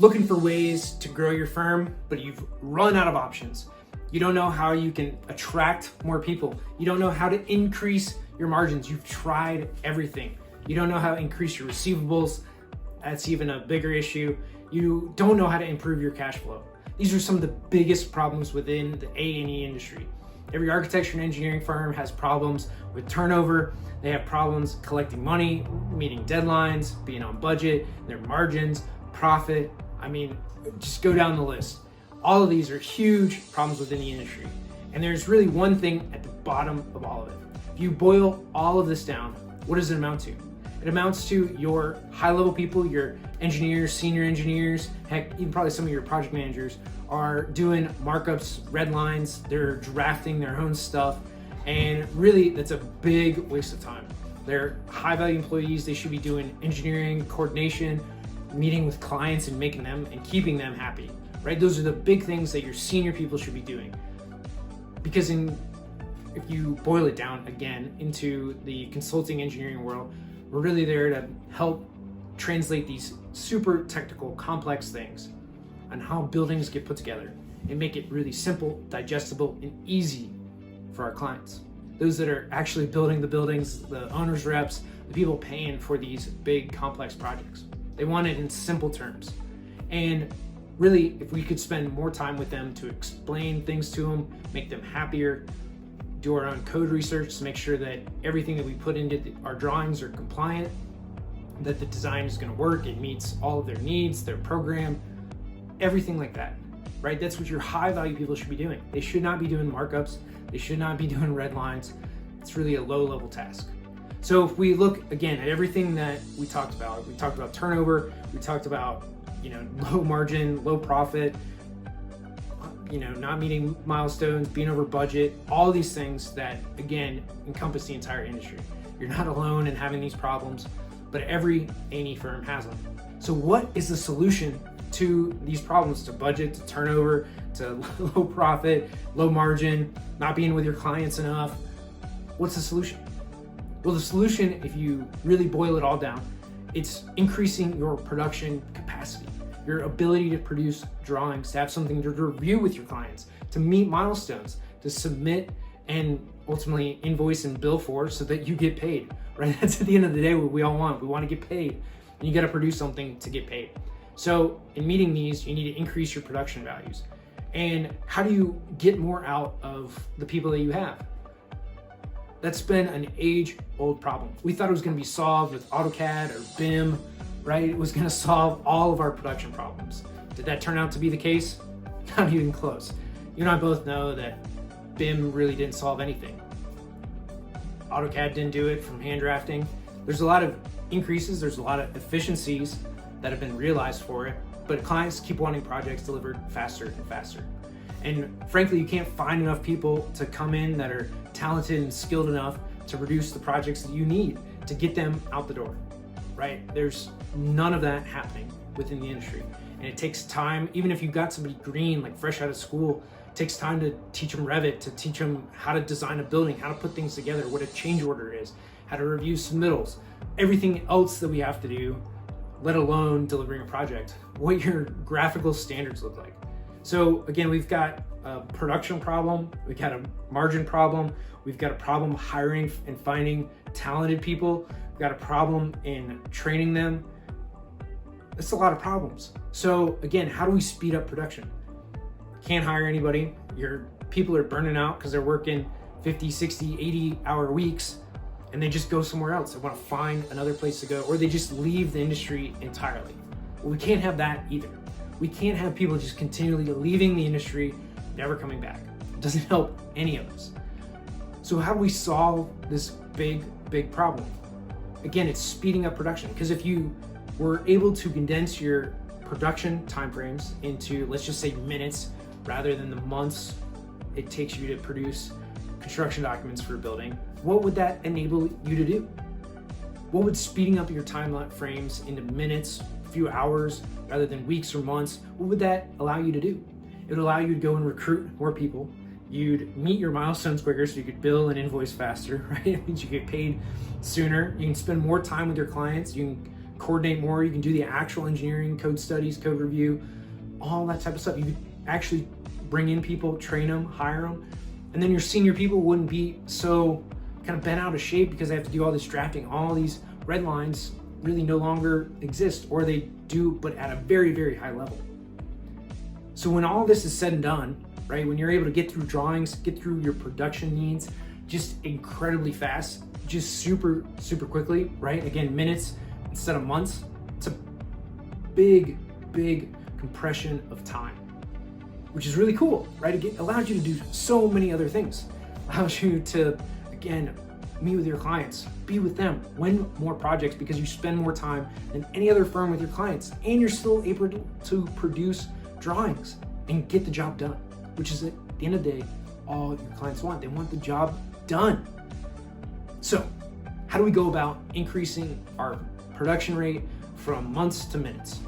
looking for ways to grow your firm, but you've run out of options. You don't know how you can attract more people. You don't know how to increase your margins. You've tried everything. You don't know how to increase your receivables. That's even a bigger issue. You don't know how to improve your cash flow. These are some of the biggest problems within the A&E industry. Every architecture and engineering firm has problems with turnover. They have problems collecting money, meeting deadlines, being on budget, their margins, profit. I mean, just go down the list. All of these are huge problems within the industry. And there's really one thing at the bottom of all of it. If you boil all of this down, what does it amount to? It amounts to your high-level people, your engineers, senior engineers, heck, even probably some of your project managers are doing markups, red lines, they're drafting their own stuff, and really that's a big waste of time. They're high-value employees. They should be doing engineering, coordination, meeting with clients and making them and keeping them happy, right? Those are the big things that your senior people should be doing. Because if you boil it down again into the consulting engineering world, we're really there to help translate these super technical, complex things on how buildings get put together and make it really simple, digestible, and easy for our clients. Those that are actually building the buildings, the owners' reps, the people paying for these big, complex projects. They want it in simple terms. And really, if we could spend more time with them to explain things to them, make them happier, do our own code research to make sure that everything that we put into our drawings are compliant, that the design is going to work, it meets all of their needs, their program, everything like that, right? That's what your high value people should be doing. They should not be doing markups. They should not be doing red lines. It's really a low level task. So if we look again at everything that we talked about turnover, we talked about, low margin, low profit, not meeting milestones, being over budget, all these things that, again, encompass the entire industry. You're not alone in having these problems, but every A&E firm has them. So what is the solution to these problems, to budget, to turnover, to low profit, low margin, not being with your clients enough? What's the solution? Well, the solution, if you really boil it all down, it's increasing your production capacity. Your ability to produce drawings, to have something to review with your clients, to meet milestones, to submit and ultimately invoice and bill for so that you get paid, right? That's at the end of the day what we all want. We want to get paid, and you got to produce something to get paid. So in meeting these, you need to increase your production values. And how do you get more out of the people that you have? That's been an age-old problem. We thought it was going to be solved with AutoCAD or BIM, right? It was going to solve all of our production problems. Did that turn out to be the case? Not even close. You and I both know that BIM really didn't solve anything. AutoCAD didn't do it from hand drafting. There's a lot of increases, there's a lot of efficiencies that have been realized for it, but clients keep wanting projects delivered faster and faster. And frankly, you can't find enough people to come in that are talented and skilled enough to produce the projects that you need to get them out the door, right? There's none of that happening within the industry. And it takes time, even if you've got somebody green, like fresh out of school, it takes time to teach them Revit, to teach them how to design a building, how to put things together, what a change order is, how to review submittals, everything else that we have to do, let alone delivering a project, what your graphical standards look like. So again, we've got a production problem, we've got a margin problem, we've got a problem hiring and finding talented people, we've got a problem in training them. It's a lot of problems. So again, how do we speed up production? Can't hire anybody. Your people are burning out because they're working 50, 60, 80-hour weeks, and they just go somewhere else. They want to find another place to go, or they just leave the industry entirely. Well, we can't have that either. We can't have people just continually leaving the industry, never coming back. It doesn't help any of us. So how do we solve this big problem? Again, it's speeding up production, because if you were able to condense your production timeframes into, let's just say, minutes rather than the months it takes you to produce construction documents for a building, what would that enable you to do? What would speeding up your time frames into minutes, a few hours, rather than weeks or months, what would that allow you to do? It would allow you to go and recruit more people. You'd meet your milestones quicker so you could bill and invoice faster, right? It means you get paid sooner. You can spend more time with your clients. You can coordinate more. You can do the actual engineering, code studies, code review, all that type of stuff. You could actually bring in people, train them, hire them, and then your senior people wouldn't be so kind of bent out of shape because they have to do all this drafting. All these red lines really no longer exist, or they do, but at a very, very high level. So when all this is said and done, right, when you're able to get through drawings, get through your production needs, just incredibly fast, just super, super quickly, right? Again, minutes instead of months. It's a big, big compression of time, which is really cool, right? It allows you to do so many other things. Allows you to, again, meet with your clients, be with them, win more projects because you spend more time than any other firm with your clients, and you're still able to produce drawings and get the job done, which is at the end of the day, all your clients want. They want the job done. So how do we go about increasing our production rate from months to minutes?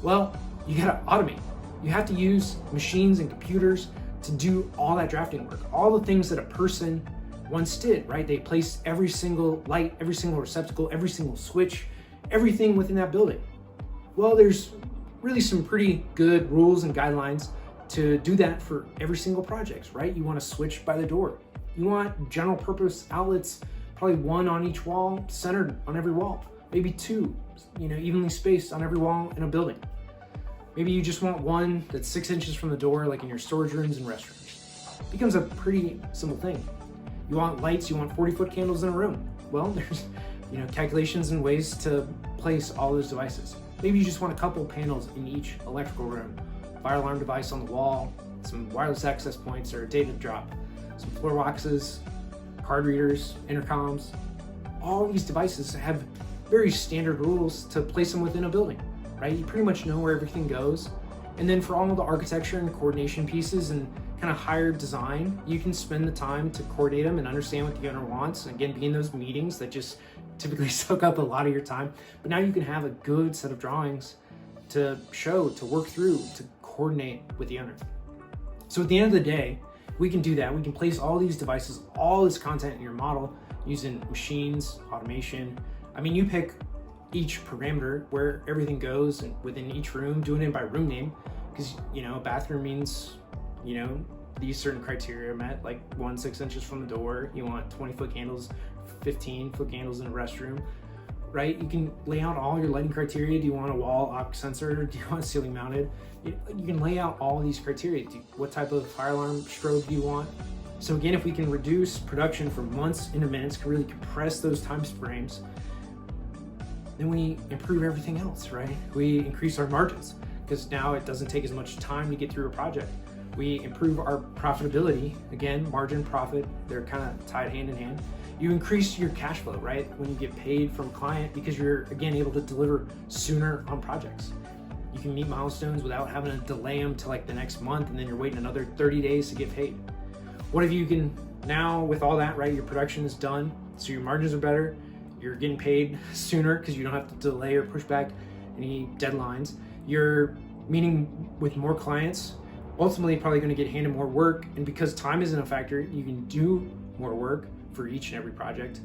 Well, you gotta automate. You have to use machines and computers to do all that drafting work, all the things that a person once did, right? They placed every single light, every single receptacle, every single switch, everything within that building. Well, there's really some pretty good rules and guidelines to do that for every single project, right? You want to switch by the door. You want general purpose outlets, probably one on each wall, centered on every wall, maybe two, evenly spaced on every wall in a building. Maybe you just want one that's 6 inches from the door, like in your storage rooms and restrooms. It becomes a pretty simple thing. You want lights, you want 40-foot candles in a room. Well, there's calculations and ways to place all those devices. Maybe you just want a couple panels in each electrical room, fire alarm device on the wall, some wireless access points or a data drop, some floor boxes, card readers, intercoms. All these devices have very standard rules to place them within a building, right? You pretty much know where everything goes. And then for all of the architecture and coordination pieces and kind of higher design, you can spend the time to coordinate them and understand what the owner wants. Again, be in those meetings that just typically soak up a lot of your time. But now you can have a good set of drawings to show, to work through, to coordinate with the owner. So at the end of the day, we can do that. We can place all these devices, all this content in your model using machines, automation. I mean, you pick each parameter where everything goes and within each room, doing it by room name, because a bathroom means these certain criteria are met, like 6 inches from the door. You want 20-foot candles, 15-foot candles in a restroom, right? You can lay out all your lighting criteria. Do you want a wall aux sensor? Do you want ceiling mounted? You can lay out all these criteria. What type of fire alarm strobe do you want? So again, if we can reduce production from months into minutes, can really compress those time frames, then we improve everything else, right? We increase our margins because now it doesn't take as much time to get through a project. We improve our profitability. Again, margin, profit, they're kind of tied hand in hand. You increase your cash flow, right? When you get paid from a client because you're, again, able to deliver sooner on projects. You can meet milestones without having to delay them to like the next month and then you're waiting another 30 days to get paid. What if you can now, with all that, right, your production is done, so your margins are better, you're getting paid sooner because you don't have to delay or push back any deadlines. You're meeting with more clients, ultimately probably going to get handed more work, and because time isn't a factor, you can do more work for each and every project.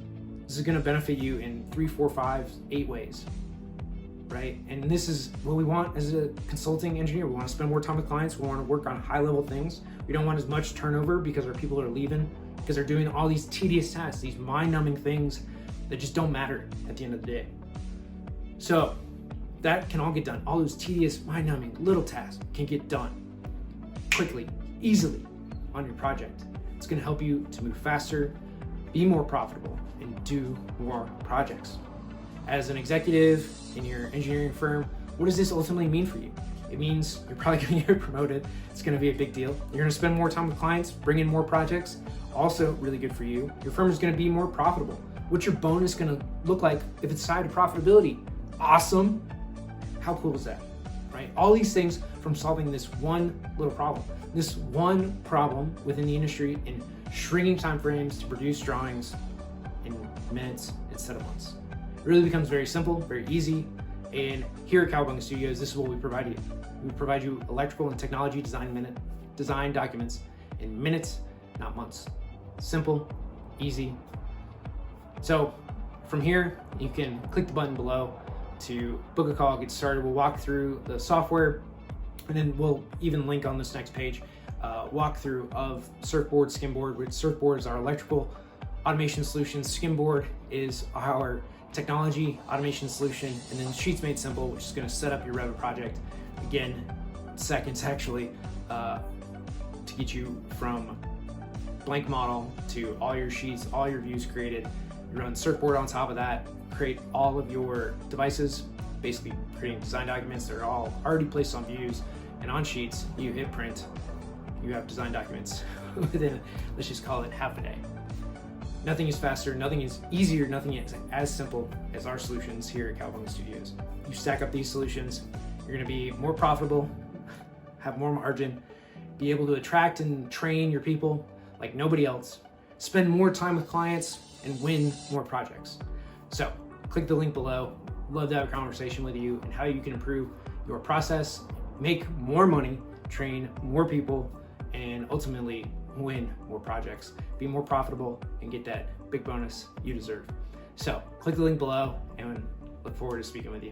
This is going to benefit you in 3, 4, 5, 8 ways, right? And this is what we want as a consulting engineer. We want to spend more time with clients. We want to work on high-level things. We don't want as much turnover because our people are leaving, because they're doing all these tedious tasks, these mind-numbing things that just don't matter at the end of the day. So that can all get done. All those tedious, mind-numbing little tasks can get done quickly, easily on your project. It's going to help you to move faster, be more profitable, and do more projects. As an executive in your engineering firm, what does this ultimately mean for you? It means you're probably going to get promoted. It's going to be a big deal. You're going to spend more time with clients, bring in more projects. Also really good for you. Your firm is going to be more profitable. What's your bonus going to look like if it's tied to profitability? Awesome. How cool is that, right? All these things from solving this one little problem, this one problem within the industry in shrinking time frames to produce drawings in minutes instead of months. It really becomes very simple, very easy. And here at Kowabunga Studios, this is what we provide you. We provide you electrical and technology design documents in minutes, not months. Simple, easy. So from here, you can click the button below, to book a call, get started. We'll walk through the software, and then we'll even link on this next page, walkthrough of Surfboard, Skimboard, which Surfboard is our electrical automation solution. Skimboard is our technology automation solution, and then Sheets Made Simple, which is going to set up your Revit project. Again, seconds actually, to get you from blank model to all your sheets, all your views created. You run Surfboard on top of that, create all of your devices, basically creating design documents that are all already placed on views and on sheets. You hit print, you have design documents within, let's just call it half a day. Nothing is faster, nothing is easier, nothing is as simple as our solutions here at Kowabunga Studios. You stack up these solutions, you're gonna be more profitable, have more margin, be able to attract and train your people like nobody else, spend more time with clients, and win more projects. So click the link below. Love to have a conversation with you and how you can improve your process, make more money, train more people, and ultimately win more projects, be more profitable, and get that big bonus you deserve. So click the link below and look forward to speaking with you.